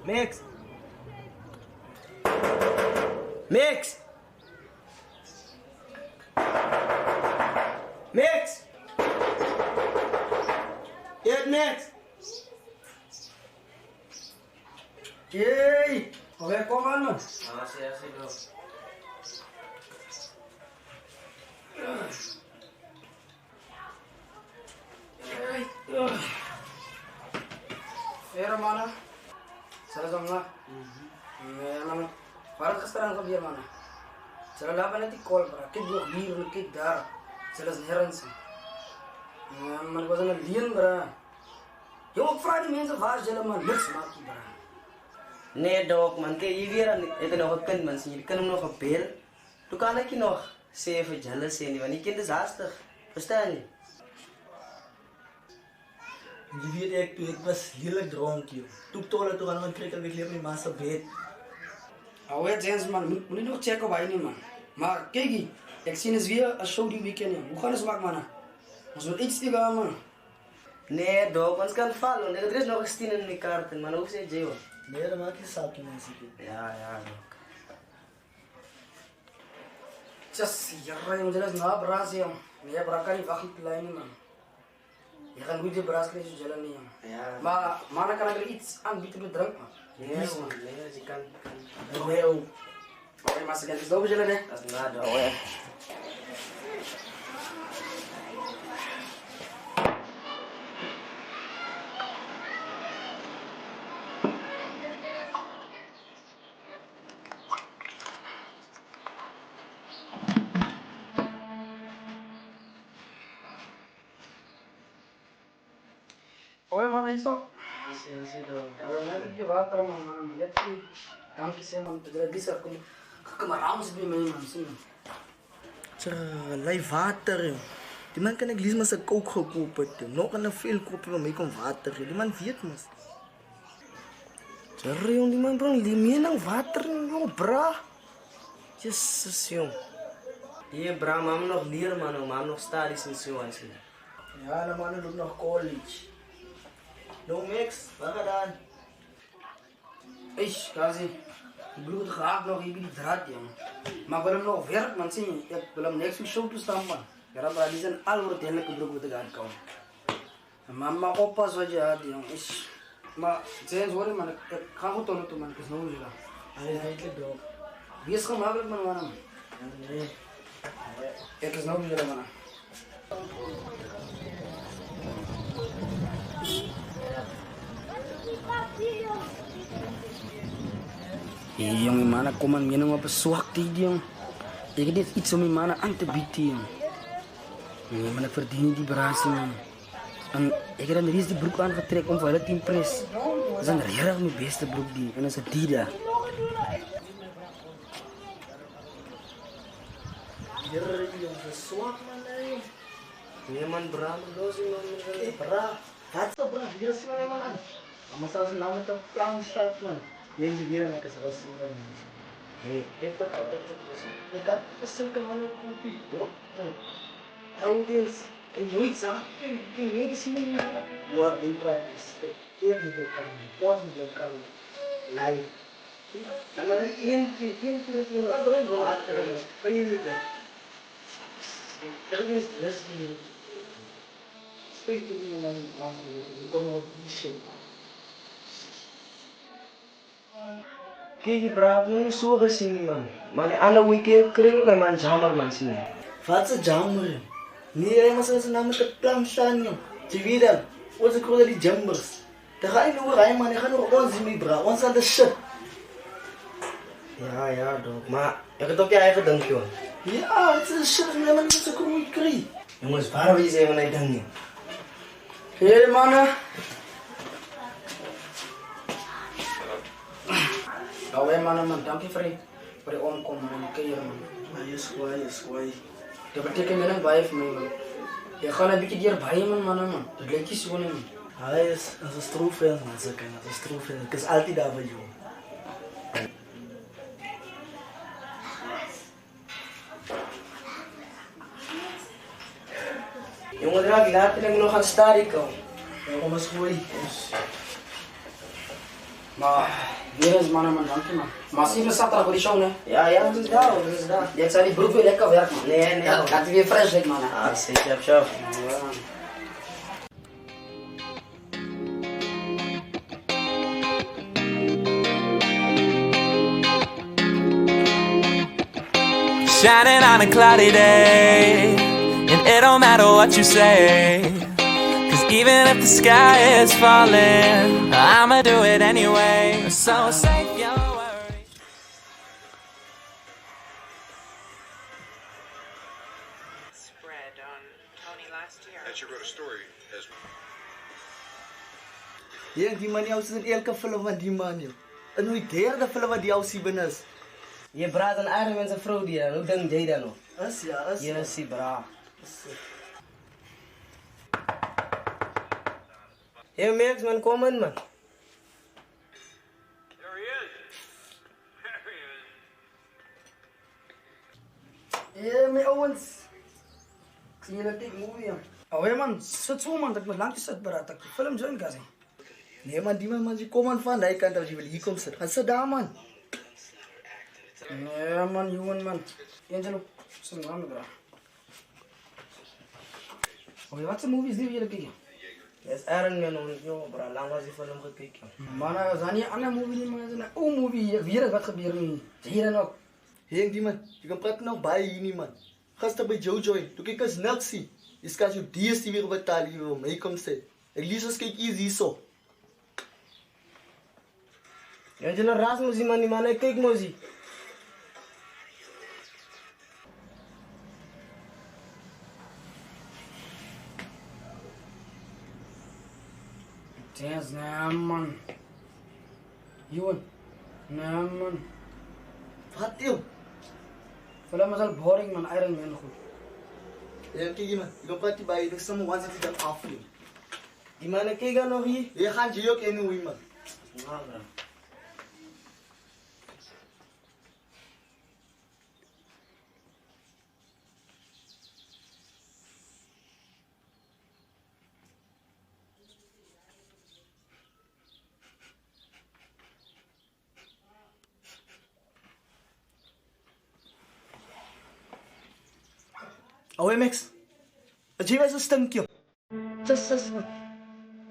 Mix! Mix! Mix! Yep, Mix! Yay! Okay, kom aan man. Sige, bro. Pero mana? Salah nga. Mana? Parang kastaran ko biya mana. Salah laban nanti call para kid go bir no kid dar. Salah heran sa. Man ko na lian bara. Yung Friday means of harsh jala man mix maki bara. Nee, dok, man, kaya iwiran, ito na kan man, sinil ka nung nakapil. Tukana kino, safe, jealous, hindi man, ikin disaster. Verstaan je? Je weet ik was heerlijk dronken. Toen ik toch aan mijn trekken weg leer mijn massa beet. Awet James man, moet nog checken bij nie man. Maar kijk hier, ik zie eens weer een show die weekend ja. Hoe gaan we smaak man? Ons moet iets tegen man. Nee, dok, ons kan vallen. Er is nog een stien in die kaarten, man, hoe zeg je? Nee, dat maakt je zaakje mensen. Ja, dok. Just jara yung jelas na beras yang. Niya berakali vakit lain man. Ya kan gue beras kali su jalan nih. Ja. Ma mana kan ada iets aan bitu drank man. Yes, man, yes, ik kan. Well. Oke, masih ganti dulu jalan deh. Dat is nada, hoor. Oke, mana iso? Yes, dok. Kalau nanti dia bakal mana lihat sih. Kamu kisah man terjadi bisa kemarahan sih main man sih. Tja, lei water joh. Die man kan ek lees maar sy kook gekoop het. Nog kan ek veel koop om my kom water gee. Die man weet mos. Tja, jong, die man bring die menang water jong, bra. Jesus jong. Hier, bra, mam nog leren, man, mam nog studies en zo en zo. Ja, na man loop nog college. No mix, wat gedaan? Eish, kasi. Bloed graag nog ibi die draad jong. Maar wil hem nog werk man sih. Ik wil hem next week show toe staan man. Karena berarti zijn al wordt hele gebroek moeten gaan komen. Mama oppas wat je had jong. Eish. Maar zijn sorry man. Ik ga goed tonen toe man. Ik is nog niet Hij is eindelijk dood. Wie is gemakkelijk man man. Nee. Ik is nog niet man. Yung mana kuman minum apa swakti yung. Ik dit iets om mana aan te bieden yung. Yung mana verdien die berhasil man. En ik heb dan de die broek aangetrekt om voor het impres. Dat is een heel mijn beste broek die. En dat is het die daar. Hier jong, swak man jong. Nee, man, bra, man, doos, man. Bra, wat zo bra, hier is man man. Maar zelfs nou met een plan staat man. Deze weer met is was man. Nee, ik heb altijd Ik had bestel kan man op bro. How this? En nooit zag. Ik weet zien. Wat in practice. Hier die kan. Wat die kan. Live. Maar in Er is les die. Spreek tot iemand aan. Kom op die shit. Kijk, bra, we zo gezien, man. Maar die andere weekend kreeg ik man jammer, man, zien. Wat is jammer? Nee, hij was zijn naam met de plan staan, joh. Je weet dat. Onze kroon die jumbers. Dan ga je nog rijden, man. Je gaat nog ons mee, bra. Ons aan de shit. Ja, dok. Maar je hebt op je eigen dank, joh. Ja, het is een shit. Nee, man. Dat is een kroon krijg. Jongens, waarom is even naar dank, joh? Hey mana. Oh mana man, dankie vriend. Voor die omkom en die keer man. Maar je swaai. Dat betekent dat ik bij voor mij man. Je gaat een beetje hierbij man. Dat lijkt je zo niet man. Hij is een stroefveld, man. Ze kennen het, een stroefveld. Ik is altijd daar bij jou. Jongen, draag, laat ik nog gaan stadion komen. Ja, kom eens goed. Maar, weer eens mannen man, dankie man. Maar zie je zaterdag voor die show, nee? Ja, dat is daar. Ik zei die broek weer lekker werk man. Nee. Ja, laat hij weer fresh zijn man. Ah, zeker, zo. Ja, man. Shining on a cloudy day, and it don't matter what you say, 'cause even if the sky is falling, I'ma do it anyway. So save your worries. Spread on Tony last year. As you wrote a story as Ja, die man jou is in elke film van die man jou. En hoe derde film wat die jou sien binne is. Je praat een Iron Man zijn vrouw die dan. Hoe denk jij dan nog? Is ja, is ja. Yes, bra. Hey Max man, kom in man. Ja, mijn ouwens. Ik zie jullie dik movie ja. Oh ja man, zit zo man, dat ik me lang zit beraad, dat ik de film join kan zien. Nee man, die man die kom aan van die kant als je wil hier kom sit. Gaan sit daar man. Nee man, jongen man. Angelo, zijn naam bra. Oh ja, wat voor movies die jullie kijken? Yes, Iron Man on yo bra, lang was die film gekeken. Man, er zijn niet andere movies nie, maar er is een oude movie. Weer wat gebeurt nu. Hier en ook. Hey die man, jy kan praat nog baie hier nie man. Gister by Jojo, toe kyk as niks sien. Jy skat jou DStv weer betaal hier om my kom sê. Ek lees as kyk easy hierso. Angelo ras mozi man, die man, kijk mozi. Tens, nee man. Jongen. Nee man. Wat joh? Film is al boring man, Iron Man goed. Ja, kyk hier man, jy kan praat hier by, ek sê maar once dit dan afneem. Die man, kijk dan nog hier. Jy gaan jy ook anyway man. Ja, bra. Oh MX. As jy was 'n stink joh. Dis.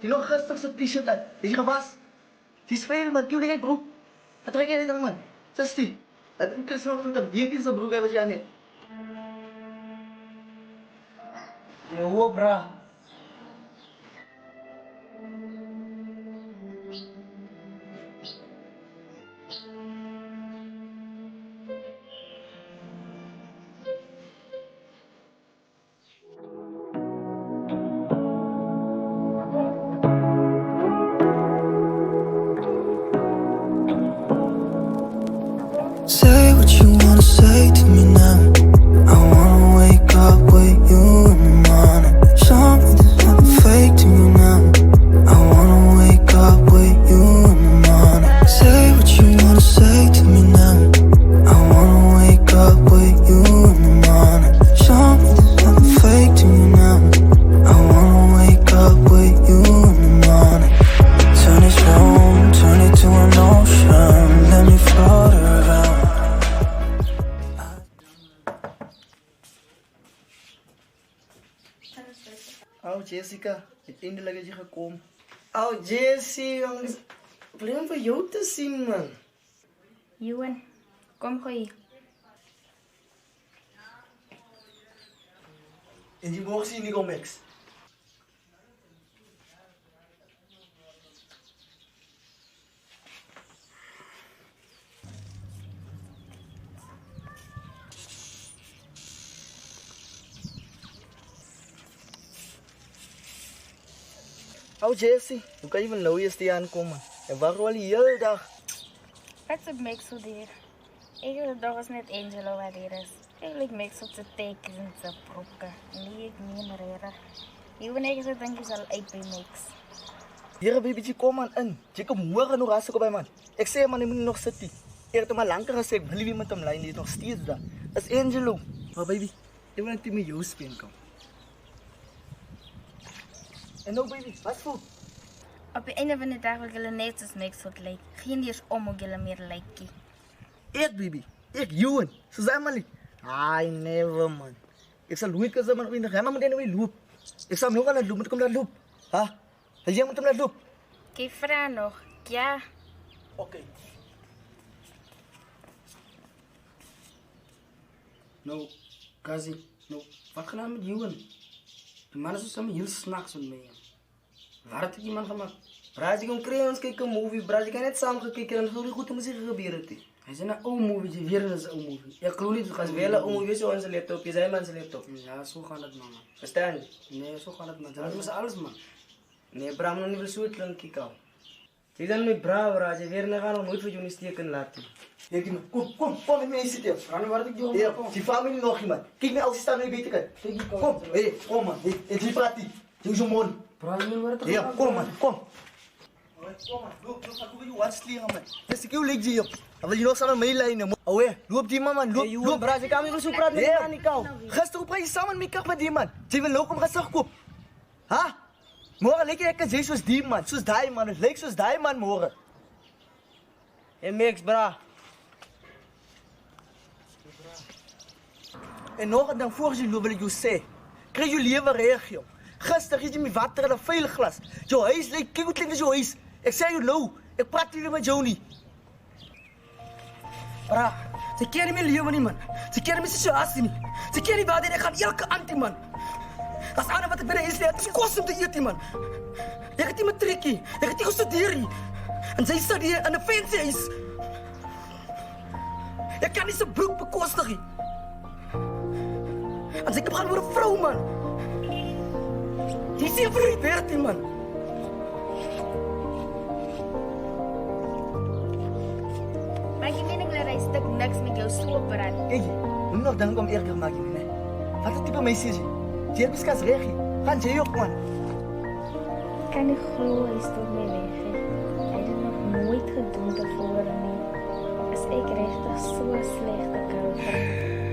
Die nog gister se T-shirt aan. Is jy gewas? Dis veel man, jy lê broek. Wat trek jy dan man? Dis die. Dit is nog 'n bietjie so broek wat jy aan het. Yo, hoe bra. Say what you wanna say to me now. I wanna wake up with you in the morning. Show me there's nothing fake to you now. I wanna wake up with you in the morning. Say what you wanna say to me now. I wanna wake up with you in the morning. Show me there's nothing fake to you now. I wanna wake up with you in the morning. Turn this room, turn it to an ocean. Let me float around. Oh Jessica, uiteindelik het jy gekom. Oh, Jessie, jongens. Blij om voor jou te zien, man. Johan, kom gou hier. En jy mag sien nie kom Max. Oh Jessie, hoe kan jy van nou eers die aankom man? En waar al die hele dag? Ek het Max so hier. Ek het dag is net Angelo wat hier is. Ek like Max op sy tekens en sy broeke. Nee, ek nie meer reg. Johan, ek sê dink jy sal uit by Max. Here babytjie kom man in. Jy kom môre nog as ek op by man. Ek sê man, jy moet nog sit nie. Ek het hom al lanker gesê ek wil nie met hom lyn, hy is nog steeds daar. Is Angelo. Maar baby, ek wil net met jou speel kom. En nou baby, wat voel? Op die einde van die dag wil julle net soos Maxfield lyk. Geen eers om hoe julle meer lykie. Ek, baby. Ek, Johan. So zijn man niet. I never, man. Ik zal nooit kunnen zeggen, man. Ga maar meteen weer loop. Ik zal hem nog aan het loop. Moet ik hem laten loop? Ha? Jij moet hem laten loop. Kijk, vraag nog. Ja. Oké. Nou, Kazi, nou, wat gedaan met Johan? Die man is zo samen heel snacks met mij. Waar had ik die man gemaakt? Bra, je kan krijgen ons kijken een movie, bra. Je kan net samen gekeken en zo goed om zich gebeuren. Hij is een oude movie, weer een oude movie. Ja, ik geloof niet, Als we willen omhoog zo onze laptop, je zei maar zijn laptop. Ja, zo gaat het, man. Verstaan je? Nee, zo gaat het, man. Dat is alles, man. Nee, bra, maar niet wil zo het lang kijken. Je dan met bra, bra. Je weer naar gaan nooit voor jullie steken laten. Ja, die man. Kom met mij zitten. Gaan waar ik Johan Ja, kom. die familie nog iemand. Kijk mij als je staat nu beter kan. Kom, kom man. Die praat niet. Die is zo mooi. Praat je waar het Ja, kom man, kom. Kom man, loop, ga kom je wat slieren man. Dus ik wil leg je op. Dan wil je nog samen meelijnen man. Oh ja, loop die man, loop, loop. Bra, je kan weer zo praten met die kou. Gisteren praat je samen met elkaar met die man. Je wil ook om gaan terugkoop. Ha? Morgen lijkt je lekker zoals die man, zoals die man. Het lijkt zoals die man morgen. Hey Max, bra. En nog dan voor je wil ik je zeggen. Krijg je leven recht joh. Gisteren giet je me water in een veilig glas. Jouw huis lijkt, kijk hoe klinkt jouw huis. Ik zei je nou, ik praat hier met jou niet. Bra, ze kennen mijn leven niet, man. Ze kennen mijn situatie niet. Ze kennen niet waar ik ga elke anti, man. Dat is aan wat ik ben is, het is kost om te eten, man. Je gaat niet met tricky, je gaat niet studeren. En zij studeren in een fancy huis. Je kan niet zijn broek bekostigen. En ze gaan voor een vrouw, man. Die is hier voor je wereld, man. Maar je mening dat hij stuk niks met jou so praat. Kijk, moet nog dan om erger maken, nee. Wat is type meisje? Je hebt biskas recht. Gaan je ook, man. Ik kan niet geloven hij is door mij weg. Hij heeft het nog nooit gedaan tevoren nie. Is ik rechtig so slechte kalver.